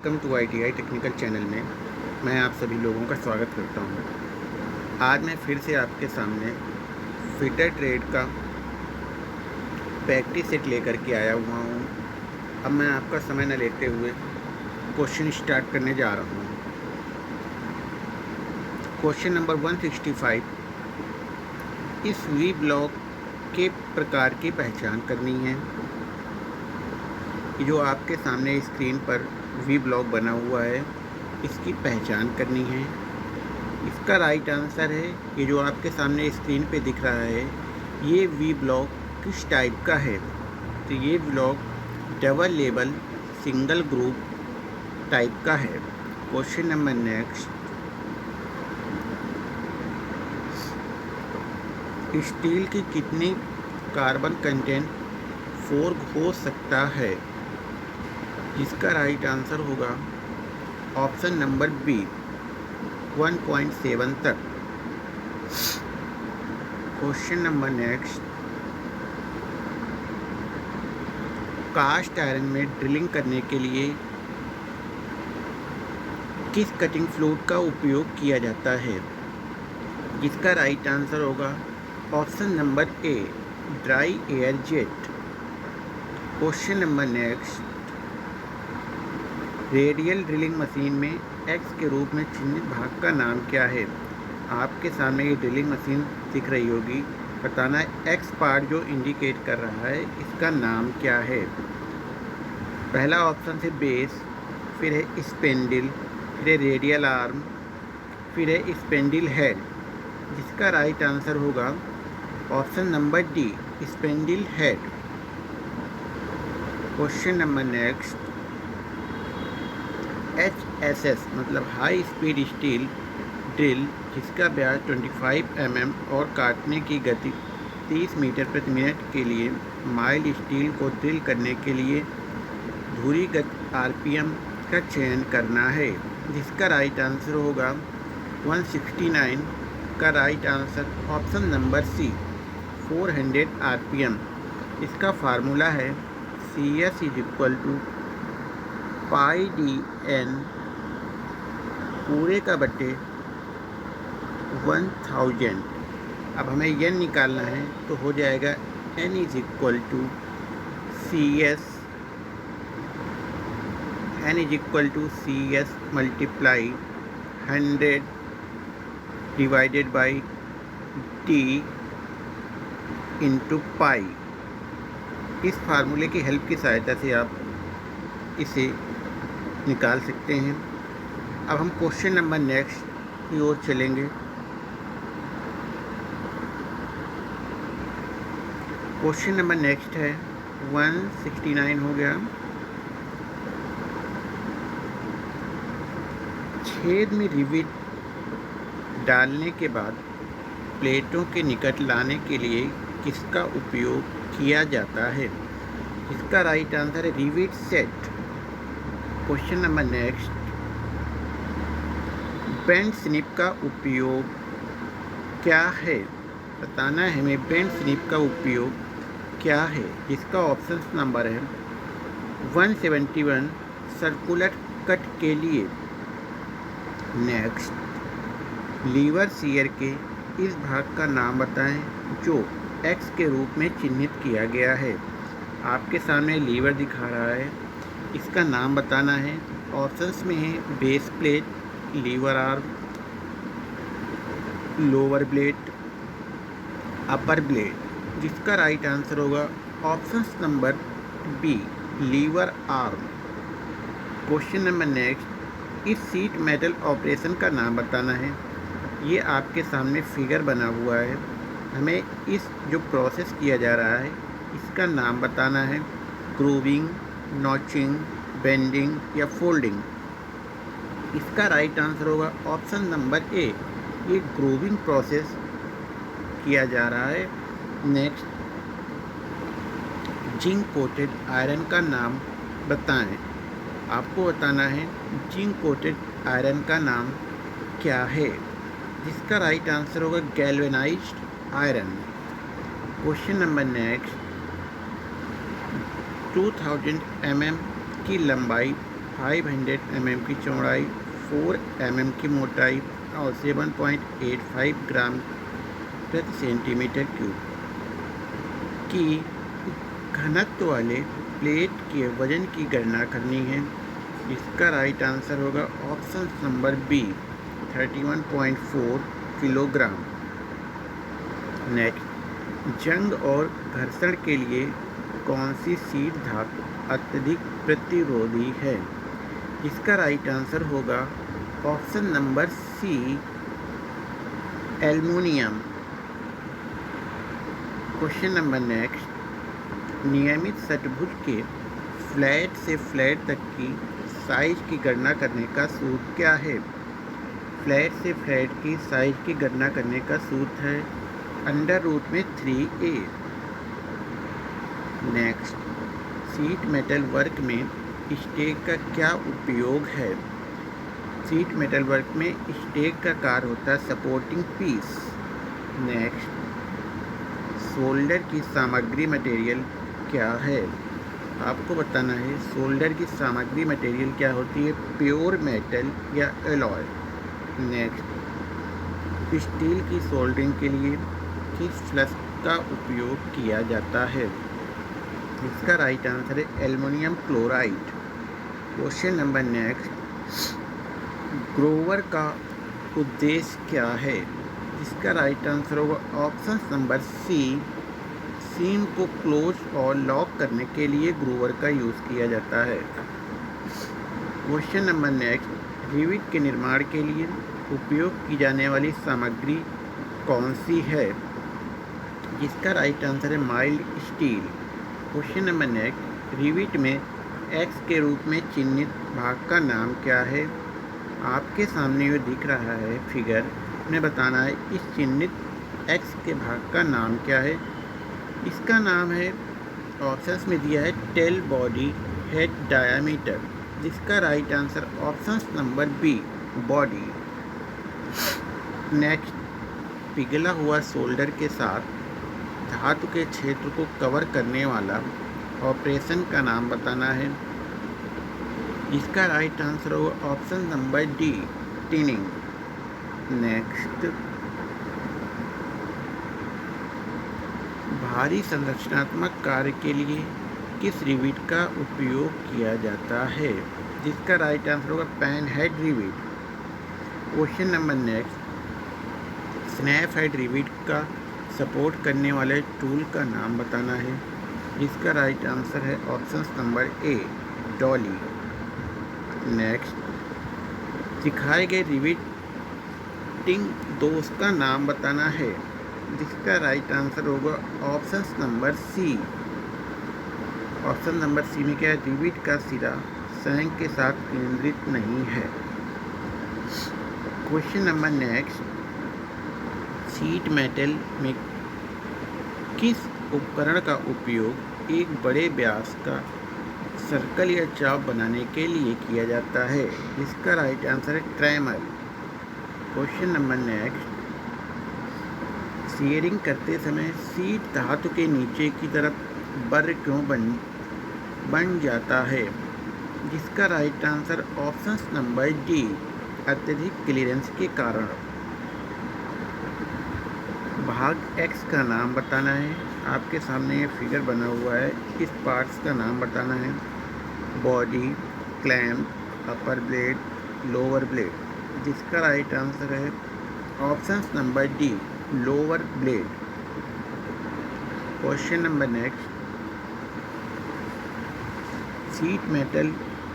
Welcome to ITI technical channel में मैं आप सभी लोगों का स्वागत करता हूं। आज मैं फिर से आपके सामने फिटर ट्रेड का प्रैक्टिस सेट लेकर के आया हुआ हूं। अब मैं आपका समय न लेते हुए क्वेश्चन स्टार्ट करने जा रहा हूं। क्वेश्चन नंबर 165, इस वी ब्लॉक के प्रकार की पहचान करनी है। जो आपके सामने स्क्रीन पर वी ब्लॉक बना हुआ है, इसकी पहचान करनी है। इसका राइट आंसर है ये जो आपके सामने स्क्रीन पे दिख रहा है, ये वी ब्लॉक किस टाइप का है। तो ये block double label single group type का है। क्वेश्चन नंबर नेक्स्ट, स्टील की कितनी कार्बन कंटेंट 4 हो सकता है। जिसका राइट आंसर होगा ऑप्शन नंबर बी 1.7 तक। Question number next, cast iron में ड्रिलिंग करने के लिए किस कटिंग फ्लूइड का उपयोग किया जाता है। जिसका राइट आंसर होगा option number a dry air jet. Question number next, radial drilling machine में एक्स के रूप में चिह्नित भाग का नाम क्या है। आपके सामने ये ड्रिलिंग मशीन दिख रही होगी, बताना है एक्स पार्ट जो इंडिकेट कर रहा है इसका नाम क्या है। पहला ऑप्शन है बेस, फिर है स्पेंडिल, फिर है रेडियल आर्म, फिर है स्पेंडिल हेड। जिसका राइट आंसर होगा option number D spindle head. Question number next, HSS मतलब हाई स्पीड स्टील ड्रिल, जिसका व्यास 25 mm और काटने की गति 30 मीटर प्रति मिनट के लिए माइल्ड स्टील को ड्रिल करने के लिए धुरीगत RPM का चयन करना है। जिसका राइट आंसर होगा 169 का right answer option number C 400 RPM। इसका फार्मूला है CS = πDN पूरे का बटे 1000। अब हमें n निकालना है तो हो जाएगा N = CS multiply 100 divided by T into pi. इस फार्मूले की हेल्प की सहायता से आप इसे निकाल सकते हैं। अब हम क्वेश्चन नंबर नेक्स्ट की ओर चलेंगे। क्वेश्चन नंबर नेक्स्ट है 169 हो गया। छेद में रिविट डालने के बाद प्लेटों के निकट लाने के लिए किसका उपयोग किया जाता है। इसका राइट आंसर है rivet set. Question number next, bend snip का उपयोग क्या है। बताना है हमें बेंड स्निप का उपयोग क्या है। जिसका ऑप्शन नंबर है 171 सर्कुलर कट के लिए। नेक्स्ट, लीवर शियर के इस भाग का नाम बताएं जो एक्स के रूप में चिन्हित किया गया है। आपके सामने लीवर दिखा रहा है, इसका नाम बताना है। ऑप्शंस में है base plate, lever arm, lower blade, upper blade. जिसका राइट आंसर होगा options number B lever arm. Question number next, इस सीट मेटल ऑपरेशन का नाम बताना है। ये आपके सामने फिगर बना हुआ है, हमें इस जो प्रोसेस किया जा रहा है इसका नाम बताना है। ग्रूविंग, नॉचिंग, बेंडिंग या फोल्डिंग। इसका राइट आंसर होगा ऑप्शन नंबर ए, ये ग्रूविंग प्रोसेस किया जा रहा है। नेक्स्ट, जिंक कोटेड आयरन का नाम बताएं। आपको बताना है जिंक कोटेड आयरन का नाम क्या है। जिसका राइट आंसर होगा galvanised iron. Question number next, 2000 mm की लंबाई 500 mm की चौड़ाई, 4 mm की मोटाई और 7.85 ग्राम प्रति सेंटीमीटर क्यूब की घनत्व वाले प्लेट के वजन की गणना करनी है। इसका राइट आंसर होगा option number B 31.4 kilogram. Next, जंग और घर्षण के लिए कौन सी शीट धातु अत्यधिक प्रतिरोधी है? इसका राइट आंसर होगा option number C aluminium. Question number next, नियमित षट्भुज के फ्लैट से फ्लैट तक की साइज की गणना करने का सूत्र क्या है? फ्लैट से फ्लैट की साइज की गणना करने का सूत्र है अंडर रूट में 3a। Next, sheet metal work में स्टेक का क्या उपयोग है? शीट मेटल वर्क में स्टेक का कार्य होता है सपोर्टिंग पीस। नेक्स्ट, सोल्डर की सामग्री मटेरियल क्या है? आपको बताना है सोल्डर की सामग्री मटेरियल क्या होती है, प्योर मेटल या एलॉय। नेक्स्ट, स्टील की सोल्डरिंग के लिए किस फ्लक्स का उपयोग किया जाता है? इसका राइट आंसर है aluminium chloride. Question number next, Grover का उद्देश्य क्या है? इसका राइट आंसर होगा ऑप्शन नंबर सी सीम को क्लोज और लॉक करने के लिए ग्रोवर का यूज़ किया जाता है। क्वेश्चन नंबर नेक्स्ट, रिविट के निर्माण के लिए उपयोग की जाने वाली सामग्री कौन सी है? जिसका राइट आंसर है mild steel. Question number next, rivet में एक्स के रूप में चिन्हित भाग का नाम क्या है? आपके सामने ये दिख रहा है फिगर में बताना है इस चिन्हित एक्स के भाग का नाम क्या है? इसका नाम है, ऑप्शंस में दिया है टेल बॉडी हेड डायामीटर। जिसका right answer option number B body. Next, पिघला हुआ सोल्डर के साथ धातु के क्षेत्र को कवर करने वाला ऑपरेशन का नाम बताना है। इसका राइट आंसर होगा option number D tinning. Next, भारी संरचनात्मक कार्य के लिए किस रिविट का उपयोग किया जाता है? जिसका राइट आंसर होगा pan head rivet. Question number next, snap head rivet का सपोर्ट करने वाले टूल का नाम बताना है। जिसका राइट आंसर है option number A dolly. Next, सिखाए गए रिविटिंग दोष का नाम बताना है। जिसका राइट आंसर होगा option number C. Option number C में क्या है, रिविट का सिरा संयोग के साथ केंद्रित नहीं है। Question number next, sheet metal में किस उपकरण का उपयोग एक बड़े व्यास का सर्कल या चाप बनाने के लिए किया जाता है? इसका राइट आंसर है tremor. Question number next, sharing करते समय शीट धातु के नीचे की तरफ बर क्यों बन जाता है? जिसका right answer option number D अत्यधिक क्लीयरेंस के कारण। भाग एक्स का नाम बताना है। आपके सामने ये फिगर बना हुआ है, इस पार्ट्स का नाम बताना है। बॉडी, क्लैंप, अपर ब्लेड, लोअर ब्लेड। जिसका राइट आंसर है option number D lower blade. Question number next, sheet metal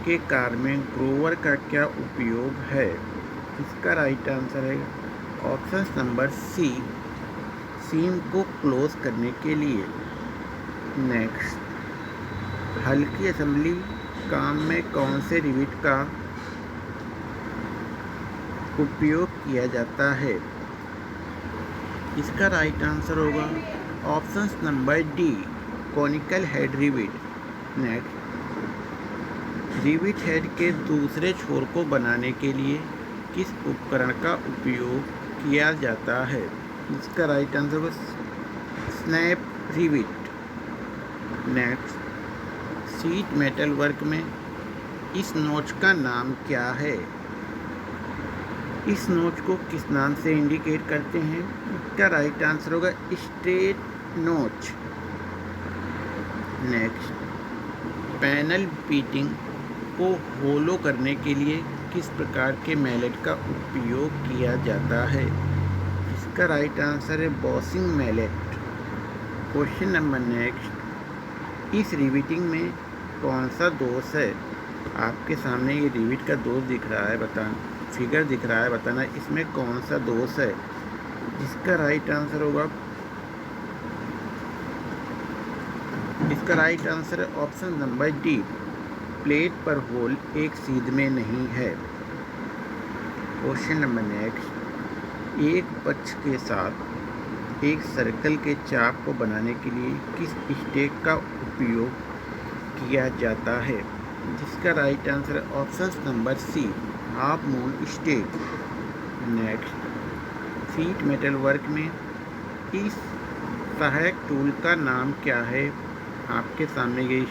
के कार्य में ग्रोवर का क्या उपयोग है? इसका राइट आंसर है ऑप्शन नंबर सी सीम को क्लोज करने के लिए। नेक्स्ट, हल्की असेंबली काम में कौन से रिविट का उपयोग किया जाता है? इसका राइट आंसर होगा option number D conical head rivet. Next, rivet head के दूसरे छोर को बनाने के लिए किस उपकरण का उपयोग किया जाता है? इसका राइट आंसर होगा snap rivet. Next, sheet metal work में इस नोच का नाम क्या है? इस नोच को किस नाम से इंडिकेट करते हैं? इसका राइट आंसर होगा स्ट्रेट नोच। नेक्स्ट, पैनल बीटिंग को होलो करने के लिए किस प्रकार के मैलेट का उपयोग किया जाता है? इसका राइट आंसर है bossing mallet. Question number next, इस रिविटिंग में कौन सा दोष है? आपके सामने ये रिविट का दोष दिख रहा है, फिगर दिख रहा है, बताना इसमें कौन सा दोष है? इसका राइट आंसर होगा, इसका राइट आंसर है ऑप्शन नंबर डी, प्लेट पर होल एक सीध में नहीं है। क्वेश्चन नंबर नेक्स्ट, एक पक्ष के साथ एक सर्कल के चाप को बनाने के लिए किस स्टेक का उपयोग किया जाता है? जिसका राइट आंसर है option number C, half moon stake. Next, sheet metal work में इस सहायक टूल का नाम क्या है? आपके सामने ये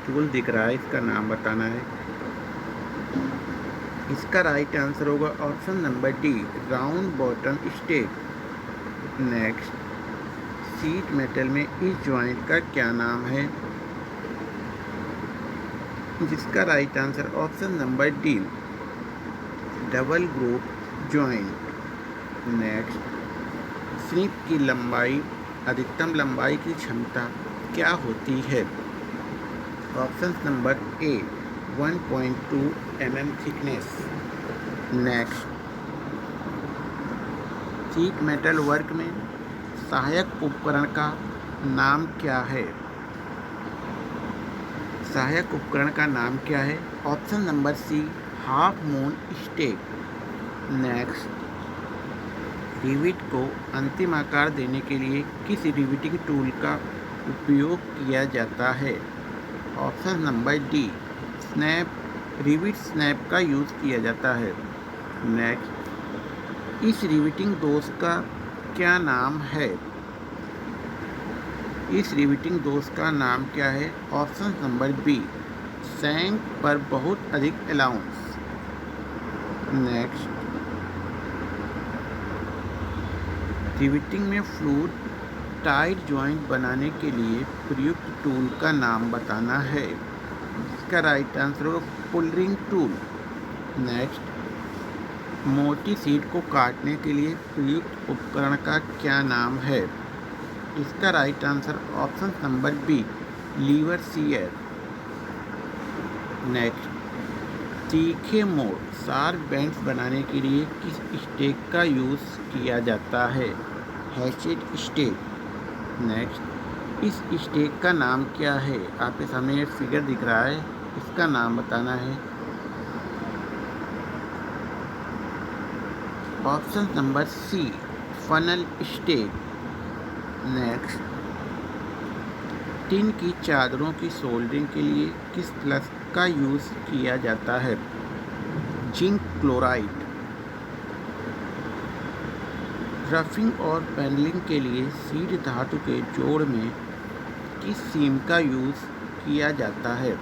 टूल दिख रहा है, इसका नाम बताना है। इसका राइट आंसर होगा option number D, round bottom stake. Next, sheet metal में इस जॉइंट का क्या नाम है? जिसका right answer option number D, double group joint. Next, snip की लंबाई, अधिकतम लंबाई की क्षमता क्या होती है? Option number A, 1.2 mm thickness. Next, sheet metal work में सहायक उपकरण का नाम क्या है? सहायक उपकरण का नाम क्या है? Option number C, half moon stake. Next, rivet को अंतिम आकार देने के लिए किस रिविटिंग टूल का उपयोग किया जाता है? Option number D, snap, rivet snap का यूज़ किया जाता है। नेक्स्ट, इस रिविटिंग दोष का क्या नाम है? इस रिविटिंग दोष का नाम क्या है? ऑप्शन नंबर बी, शैंक पर बहुत अधिक अलाउंस। नेक्स्ट, रिविटिंग में फ्लूइड टाइट जॉइंट बनाने के लिए प्रयुक्त टूल का नाम बताना है। इसका राइट आंसर होगा पुलरिंग टूल। नेक्स्ट, मोटी शीट को काटने के लिए प्रयुक्त उपकरण का क्या नाम है? इसका right answer option number B, lever shear. Next, तीखे मोड़, शार्प बेंड्स बनाने के लिए किस स्टेक का यूज़ किया जाता है? Hatchet stake. नेक्स्ट, इस स्टेक का नाम क्या है? आपके सामने एक फिगर दिख रहा है, इसका नाम बताना है। Option number C, funnel stake. Next, tin की चादरों की सोल्डरिंग के लिए किस प्लस का यूज़ किया जाता है? Zinc chloride. रफिंग और पैनलिंग के लिए सीड धातु के जोड़ में किस सीम का यूज़ किया जाता है?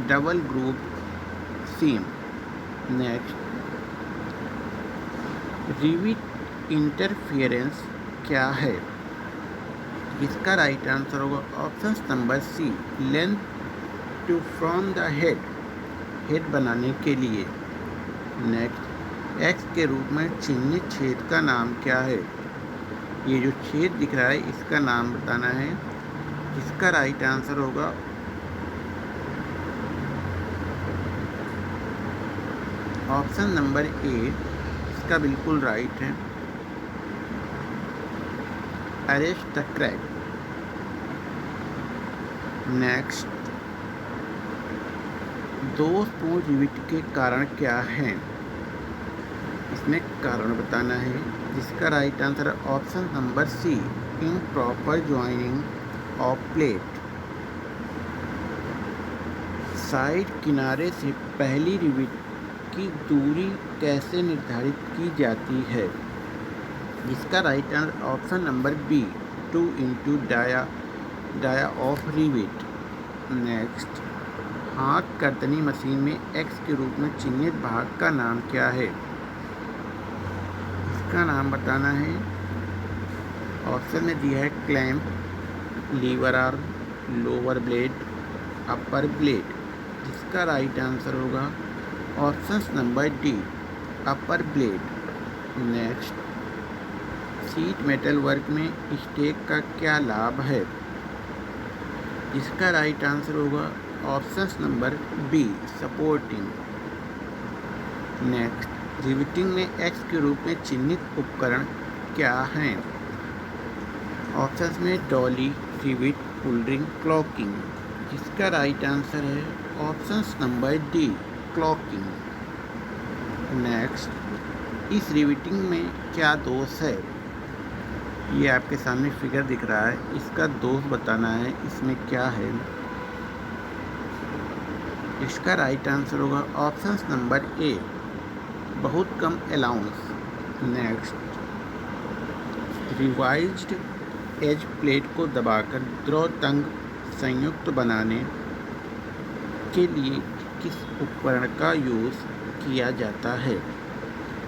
Double group seam. Next, rivet interference क्या है? इसका राइट आंसर होगा option number C, length two from the head बनाने के लिए। नेक्स्ट, एक्स के रूप में चिन्हित छेद का नाम क्या है? ये जो छेद दिख रहा है, इसका नाम बताना है। इसका राइट आंसर होगा ऑप्शन नंबर ए, इसका बिल्कुल राइट है, अरेस्ट द क्रैक। नेक्स्ट, दोषपूर्ण रिविट के कारण क्या हैं? इसमें कारण बताना है। जिसका राइट आंसर है option number C, improper joining of plate. Side किनारे से पहली रिविट की दूरी कैसे निर्धारित की जाती है? जिसका right answer option number B, 2 into dia of rivet. Next, हाथ कर्तनी मशीन में एक्स के रूप में चिह्नित भाग का नाम क्या है? इसका नाम बताना है। ऑप्शन में दिया है clamp, lever arm, lower blade, upper blade. जिसका राइट आंसर होगा option number D, upper blade. Next, sheet metal work में स्टेक का क्या लाभ है? जिसका राइट आंसर होगा option number B, supporting. Next, riveting में एक्स के रूप में चिह्नित उपकरण क्या हैं? ऑप्शंस में डॉली, रिविट, पुलरिंग, क्लॉकिंग। जिसका राइट आंसर है options number D, caulking. Next, इस रिवेटिंग में क्या दोष है? ये आपके सामने फिगर दिख रहा है, इसका दोष बताना है, इसमें क्या है। इसका राइट आंसर होगा ऑप्शंस नंबर ए, बहुत कम allowance. Next, revised edge plate को दबाकर द्रव तंग संयुक्त बनाने के लिए किस उपकरण का यूज़ किया जाता है?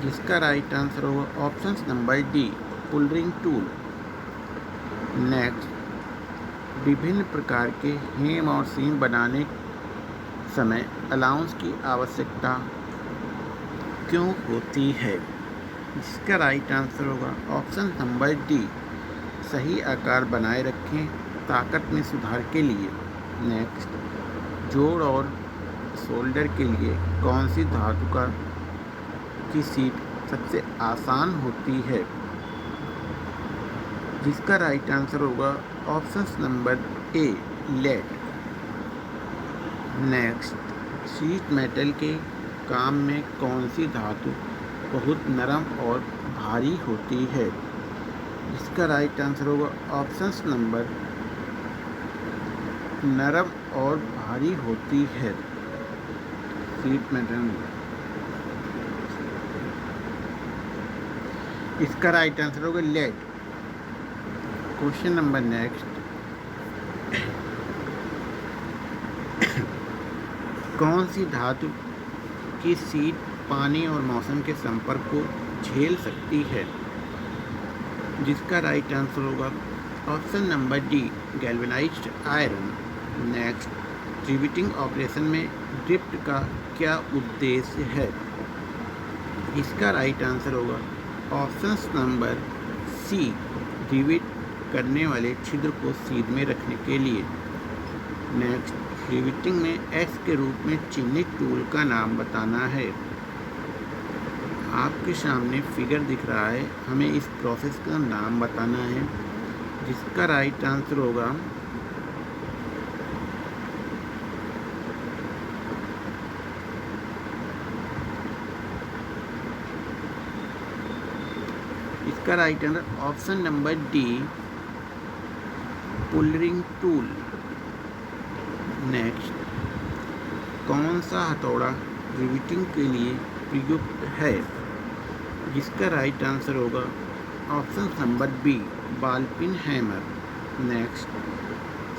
जिसका राइट आंसर होगा options number D, pull ring tool. Next, विभिन्न प्रकार के हेम और सीम बनाने समय अलाउंस की आवश्यकता क्यों होती है? इसका राइट आंसर होगा ऑप्शन नंबर डी, सही आकार बनाए रखें, ताकत में सुधार के लिए। नेक्स्ट, जोड़ और शोल्डर के लिए कौन सी धातु की सीट सबसे आसान होती है? जिसका राइट आंसर होगा option number A, lead. Next, sheet metal के काम में कौन सी धातु बहुत नरम और भारी होती है? इसका राइट आंसर होगा ऑप्शंस नंबर नरम और भारी होती है शीट मेटल। इसका राइट आंसर होगा लेड। क्वेश्चन नंबर नेक्स्ट, कौन सी धातु की सीट पानी और मौसम के संपर्क को झेल सकती है? जिसका राइट आंसर होगा option number D, galvanised iron. Next, riveting operation में ड्रिफ्ट का क्या उद्देश्य है? इसका राइट आंसर होगा ऑप्शन नंबर सी, रिवेट करने वाले छिद्र को सीध में रखने के लिए। नेक्स्ट, रिवेटिंग में एक्स के रूप में चिह्नित टूल का नाम बताना है। आपके सामने फिगर दिख रहा है, हमें इस प्रोसेस का नाम बताना है। जिसका राइट आंसर होगा इसका right answer option number D, pull ring tool. Next, कौन सा हथौड़ा रिवेटिंग के लिए प्रयुक्त है? जिसका राइट आंसर होगा option number B, ball peen hammer. Next,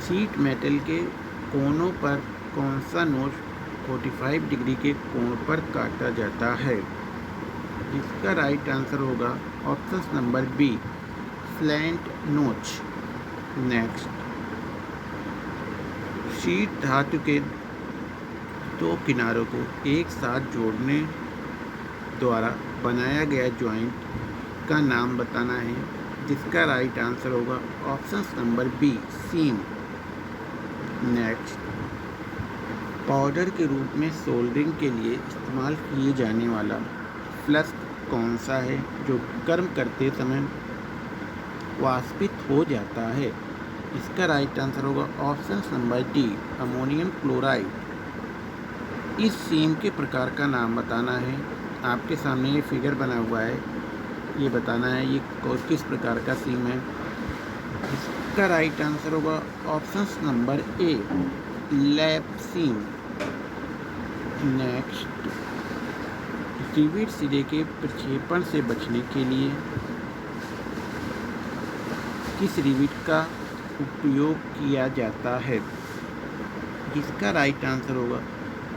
sheet metal के कोनों पर कौन सा नोच 45 डिग्री के कोण पर काटा जाता है? जिसका राइट आंसर होगा ऑप्शन नंबर बी, स्लैंट नोच। नेक्स्ट, शीट धातु के दो किनारों को एक साथ जोड़ने द्वारा बनाया गया जॉइंट का नाम बताना है। जिसका राइट आंसर होगा ऑप्शन नंबर बी, सीम। नेक्स्ट, पाउडर के रूप में सोल्डरिंग के लिए इस्तेमाल किए जाने वाला फ्लस्क कौन सा है जो गर्म करते समय वाष्पित हो जाता है? इसका राइट आंसर होगा option number D, ammonium chloride. इस सीम के प्रकार का नाम बताना है। आपके सामने ये फिगर बना हुआ है, ये बताना है ये किस प्रकार का सीम है। इसका राइट आंसर होगा option number A, lap seam. Next, rivet सिरे के प्रक्षेपण से बचने के लिए किस रिवेट का उपयोग किया जाता है? जिसका राइट आंसर होगा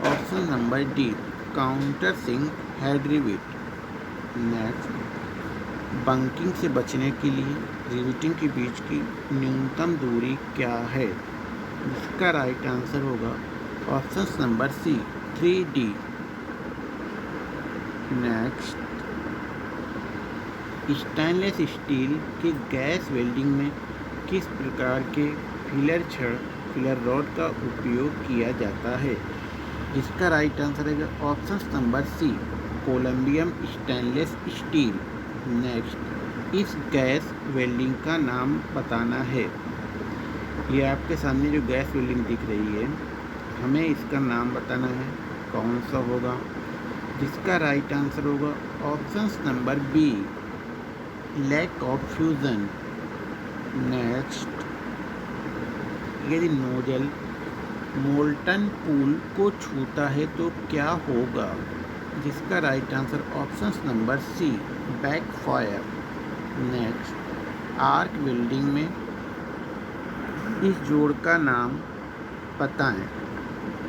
option number D, counter sink head rivet. Next, बंकिंग से बचने के लिए रिवेटिंग के बीच की न्यूनतम दूरी क्या है? जिसका राइट आंसर होगा option number C, 3D। Next, stainless steel के गैस वेल्डिंग में किस प्रकार के फिलर रॉड का उपयोग किया जाता है? जिसका राइट आंसर है option number C, columbium stainless steel. Next, इस गैस वेल्डिंग का नाम बताना है। ये आपके सामने जो गैस वेल्डिंग दिख रही है, हमें इसका नाम बताना है, कौन सा होगा? जिसका राइट आंसर होगा option number B, lack of fusion. Next, यदि नोजल मोल्टन पूल को छूता है तो क्या होगा? जिसका right answer option number C, backfire. Next, arc welding में इस जोड़ का नाम बताएं।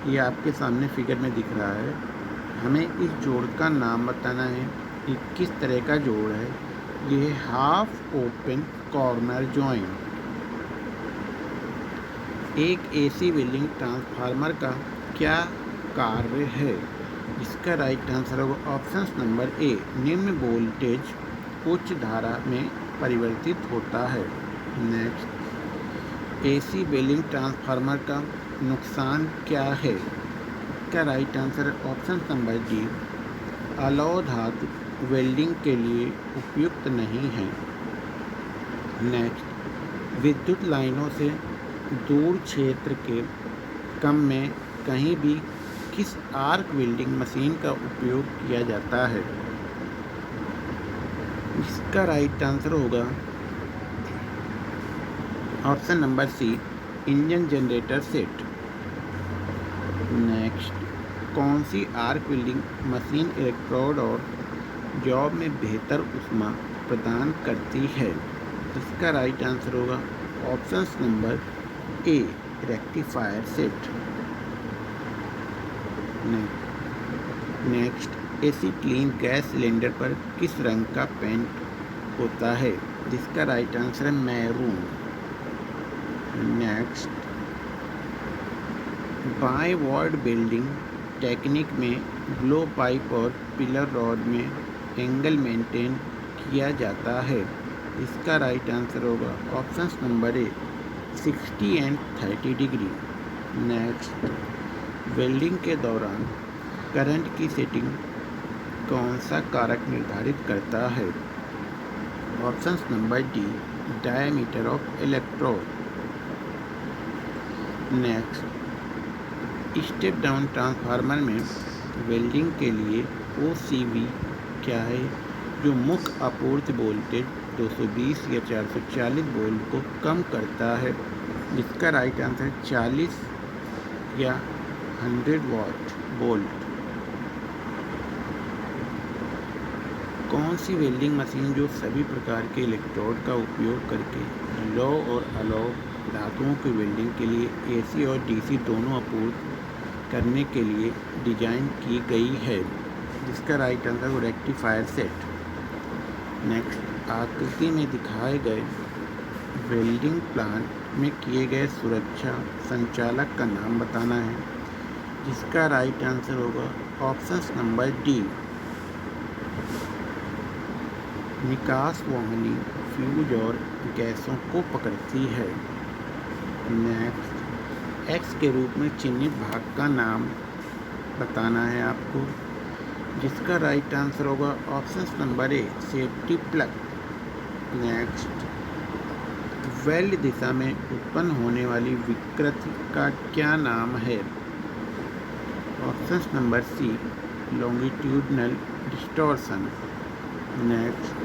ये आपके सामने फिगर में दिख रहा है, हमें इस जोड़ का नाम बताना है कि किस तरह का जोड़ है। ये हाफ ओपन कॉर्नर जॉइंट। एक एसी वेल्डिंग ट्रांसफार्मर का क्या कार्य है? इसका राइट आंसर होगा ऑप्शन नंबर ए, निम्न वोल्टेज उच्च धारा में परिवर्तित होता है। नेक्स्ट, एसी वेल्डिंग ट्रांसफार्मर का नुकसान क्या है? इसका right answer option number D, अलौह धातु वेल्डिंग के लिए उपयुक्त नहीं है। नेक्स्ट, विद्युत लाइनों से दूर क्षेत्र के कम में कहीं भी किस आर्क वेल्डिंग मशीन का उपयोग किया जाता है? इसका राइट आंसर होगा option number C, engine generator set. Next, कौन सी आर्क वेल्डिंग मशीन इलेक्ट्रोड और जॉब में बेहतर ऊष्मा प्रदान करती है? इसका राइट आंसर होगा option number A, rectifier set. Next, acetylene gas cylinder पर किस रंग का पेंट होता है? जिसका राइट आंसर है maroon. Next, backward welding technique में ग्लो पाइप और पिलर रॉड में एंगल मेंटेन किया जाता है। इसका राइट आंसर होगा option number A, 60 and 30 degree. Next, welding के दौरान करंट की सेटिंग कौन सा कारक निर्धारित करता है? Option number D, diameter of electrode. Next, step down transformer में वेल्डिंग के लिए OCV क्या है, जो मुख्य आपूर्ति वोल्टेज 220 या 440 वोल्ट को कम करता है? जिसका राइट आंसर 40 या 100 वोल्ट। कौन सी वेल्डिंग मशीन जो सभी प्रकार के इलेक्ट्रोड का उपयोग करके लौह और अलौह धातुओं की वेल्डिंग के लिए AC और DC दोनों आपूर्ति करने के लिए डिजाइन की गई है? जिसका राइट आंसर है रेक्टिफायर सेट। नेक्स्ट, आकृति में दिखाए गए वेल्डिंग प्लांट में किए गए सुरक्षा संचालक का नाम बताना है। जिसका राइट आंसर होगा ऑप्शन नंबर डी, निकास वाहिनी फ्यूज और गैसों को पकड़ती है। नेक्स्ट, एक्स के रूप में चिन्हित भाग का नाम बताना है आपको। जिसका राइट आंसर होगा option number A, safety plug. Next, weld दिशा में उत्पन्न होने वाली विकृति का क्या नाम है? Option number C, longitudinal distortion. Next,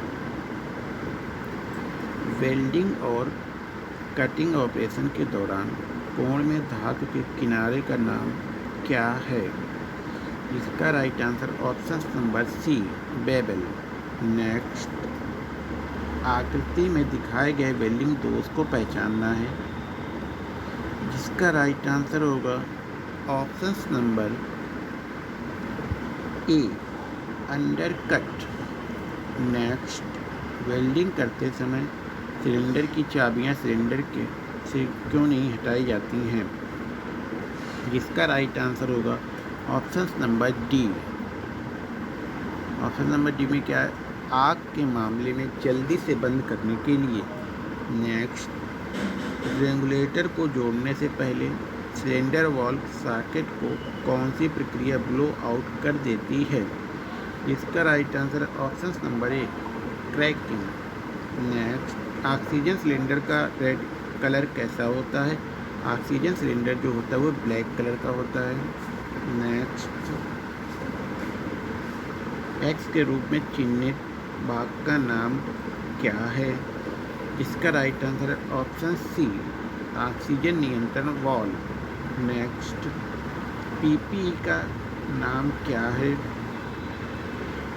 welding और कटिंग ऑपरेशन के दौरान कोण में धातु के किनारे का नाम क्या है? इसका right answer option number C, bevel. Next, आकृति में दिखाए गए वेल्डिंग दोष को पहचानना है। जिसका राइट आंसर होगा ऑप्शंस नंबर ए अंडरकट। नेक्स्ट, वेल्डिंग करते समय सिलेंडर की चाबियां सिलेंडर के से क्यों नहीं हटाई जाती हैं? जिसका राइट आंसर होगा options number D. Option number D में क्या है? आग के मामले में जल्दी से बंद करने के लिए। नेक्स्ट, रेगुलेटर को जोड़ने से पहले सिलेंडर वाल्व सॉकेट को कौन सी प्रक्रिया ब्लो आउट कर देती है? इसका राइट आंसर ऑप्शन नंबर ए क्रैकिंग। नेक्स्ट, ऑक्सीजन सिलेंडर का रेड कलर कैसा होता है? ऑक्सीजन सिलेंडर जो होता है वो ब्लैक कलर का होता है। नेक्स्ट, एक्स के रूप में चिन्हित भाग का नाम क्या है? इसका राइट आंसर है ऑप्शन सी ऑक्सीजन नियंत्रण वाल्व। नेक्स्ट, पीपीई का नाम क्या है?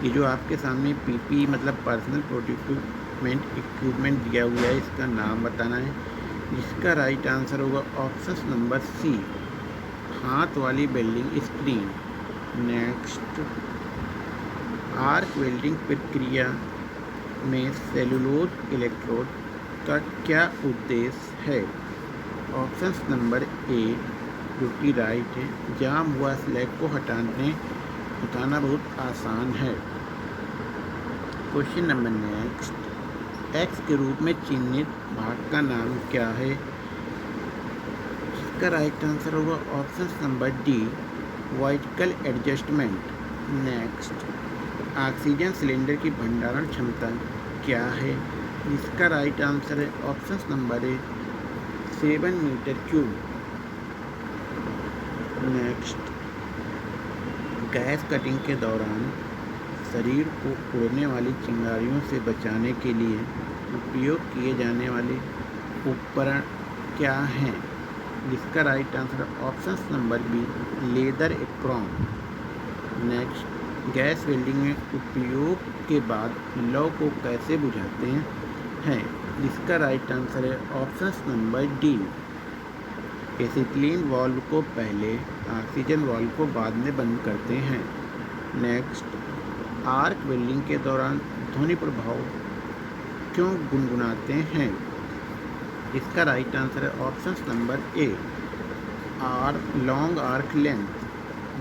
ये जो आपके सामने पीपीई मतलब पर्सनल प्रोटेक्टिव इक्विपमेंट दिया हुआ है, इसका नाम बताना है। जिसका राइट आंसर होगा ऑप्शन नंबर सी हाथ वाली welding screen. Next, arc welding प्रक्रिया में सेलुलोज इलेक्ट्रोड का क्या उद्देश्य है? ऑप्शंस नंबर ए जो कि राइट है, जाम हुआ स्लैग को हटाना बहुत आसान है। क्वेश्चन नंबर नेक्स्ट, एक्स के रूप में चिन्हित भाग का नाम क्या है? इसका राइट आंसर होगा option number D vertical adjustment. Next, oxygen cylinder की भंडारण क्षमता क्या है? इसका राइट आंसर है option number A 7 metre cube. Next, gas cutting के दौरान शरीर को उड़ने वाली चिंगारियों से बचाने के लिए उपयोग किए जाने वाले उपकरण क्या हैं? जिसका right answer option number B leather apron. Next, gas welding में उपयोग के बाद लौ को कैसे बुझाते हैं? जिसका राइट आंसर है option number D acetylene valve को पहले ऑक्सीजन वाल्व को बाद में बंद करते हैं। नेक्स्ट, आर्क वेल्डिंग के दौरान ध्वनि प्रभाव क्यों गुनगुनाते हैं? इसका राइट आंसर है option number a long arc length.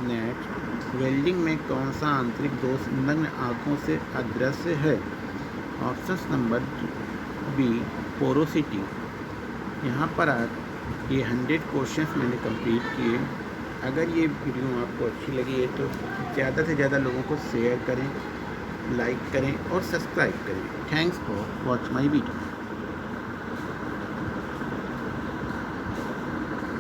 Next, welding में कौन सा आंतरिक दोष नग्न आँखों से अदृश्य है? Option number B porosity. यहाँ पर ये 100 क्वेश्चंस मैंने कंप्लीट किए। अगर ये वीडियो आपको अच्छी लगी है तो ज़्यादा से ज़्यादा लोगों को शेयर करें, लाइक करें और सब्सक्राइब करें। Thanks for watch my video.